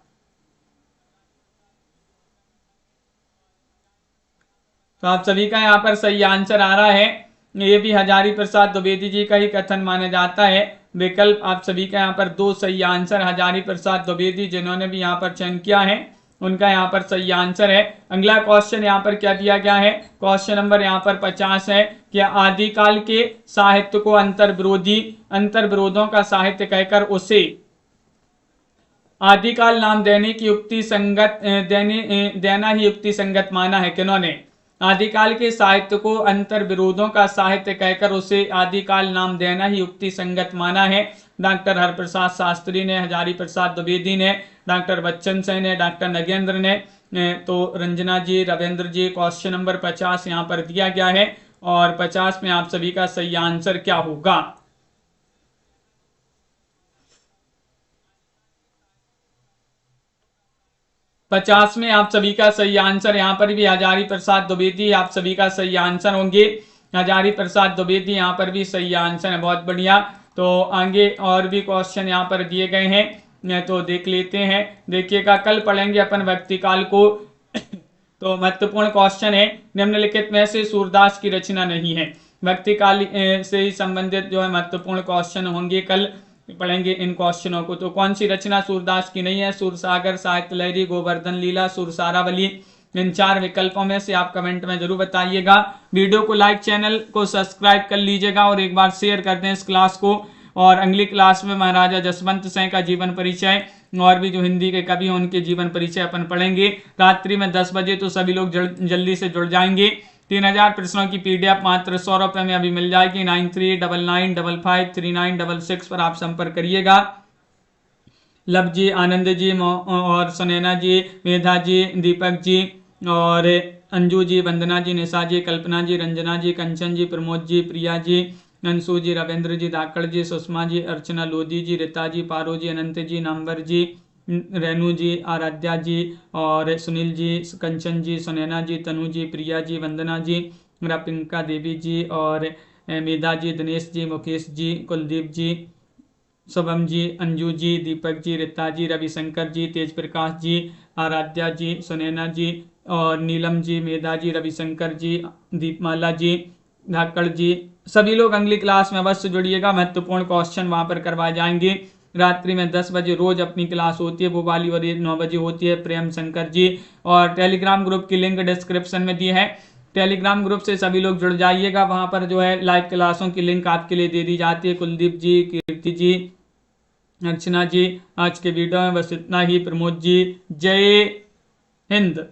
तो आप सभी का यहाँ पर सही आंसर आ रहा है, ये भी हजारी प्रसाद द्विवेदी जी का ही कथन माना जाता है। विकल्प आप सभी का यहाँ पर 2 सही आंसर, हजारी प्रसाद द्विवेदी जिन्होंने भी यहाँ पर चयन किया है उनका यहाँ पर सही आंसर है। अगला क्वेश्चन यहाँ पर क्या दिया गया है? क्वेश्चन नंबर यहाँ पर 50 है कि आदिकाल के साहित्य को अंतर विरोधों का साहित्य कहकर उसे आदिकाल नाम देने की युक्ति संगत देना ही युक्ति संगत माना है किन्होंने? आदिकाल के साहित्य को अंतर विरोधों का साहित्य कहकर उसे आदिकाल नाम देना ही युक्ति संगत माना है। डॉक्टर हरप्रसाद शास्त्री ने, हजारी प्रसाद द्विवेदी ने, डॉक्टर बच्चन सिंह ने, डॉक्टर नगेंद्र ने, तो रंजना जी, रविंद्र जी। क्वेश्चन नंबर 50 यहाँ पर दिया गया है और 50 में आप सभी का सही आंसर क्या होगा? पचास में आप सभी का सही आंसर, यहाँ पर भी हजारी प्रसाद द्विवेदी आप सभी का सही आंसर होंगे। हजारी प्रसाद द्विवेदी यहाँ पर भी सही आंसर है, बहुत बढ़िया। तो आगे और भी क्वेश्चन यहाँ पर दिए गए हैं तो देख लेते हैं। देखिएगा, कल पढ़ेंगे अपन व्यक्ति काल को तो महत्वपूर्ण क्वेश्चन है, निम्नलिखित में से सूरदास की रचना नहीं है। व्यक्ति काल से ही संबंधित जो है महत्वपूर्ण क्वेश्चन होंगे, कल पढ़ेंगे इन क्वेश्चनों को। तो कौन सी रचना सूरदास की नहीं है? सूरसागर, साहित्य लहरी, गोवर्धन लीला, सुरसारावली। इन 4 विकल्पों में से आप कमेंट में जरूर बताइएगा। वीडियो को लाइक, चैनल को सब्सक्राइब कर लीजिएगा और एक बार शेयर कर दें इस क्लास को। और अगली क्लास में महाराजा जसवंत सिंह का जीवन परिचय और भी जो हिंदी के कवि हैं उनके जीवन परिचय अपन पढ़ेंगे रात्रि में 10 बजे। तो सभी लोग जल्दी से जुड़ जाएंगे। 3000 प्रश्नों की पीडीएफ मात्र 100 रुपये में अभी मिल जाएगी। 9399553966 पर आप संपर्क करिएगा। लव जी, आनंद जी और सुनैना जी, मेधा जी, दीपक जी और अंजू जी, वंदना जी, निशा जी, कल्पना जी, रंजना जी, कंचन जी, प्रमोद जी, प्रिया जी, अंशु जी, रविंद्र जी, धाकड़ जी, सुषमा जी, अर्चना लोधी जी, रीता जी, पारो जी, अनंत जी, नाम्बर जी, रेणु जी, आराध्या जी और सुनील जी, कंचन जी, सुनैना जी, तनु जी, प्रिया जी, वंदना जी, रपिंका देवी जी और मेधा जी, दिनेश जी, मुकेश जी, कुलदीप जी, शुभम जी, अंजू जी, दीपक जी, रीता जी, रविशंकर जी, तेज प्रकाश जी, आराध्या जी, सुनैना जी और नीलम जी, मेधा जी, रविशंकर जी, दीपमाला जी, धाकड़ जी। सभी लोग अगली क्लास में अवश्य जुड़िएगा। महत्वपूर्ण क्वेश्चन वहां पर करवाए जाएंगे। रात्रि में 10 बजे रोज अपनी क्लास होती है वो वाली, और ये 9 बजे होती है। प्रेम शंकर जी और टेलीग्राम ग्रुप की लिंक डिस्क्रिप्शन में दी है। टेलीग्राम ग्रुप से सभी लोग जुड़ जाइएगा, वहां पर जो है लाइव क्लासों की लिंक आपके लिए दे दी जाती है। कुलदीप जी, कीर्ति जी, अर्चना जी, आज के वीडियो में बस इतना ही। प्रमोद जी, जय हिंद।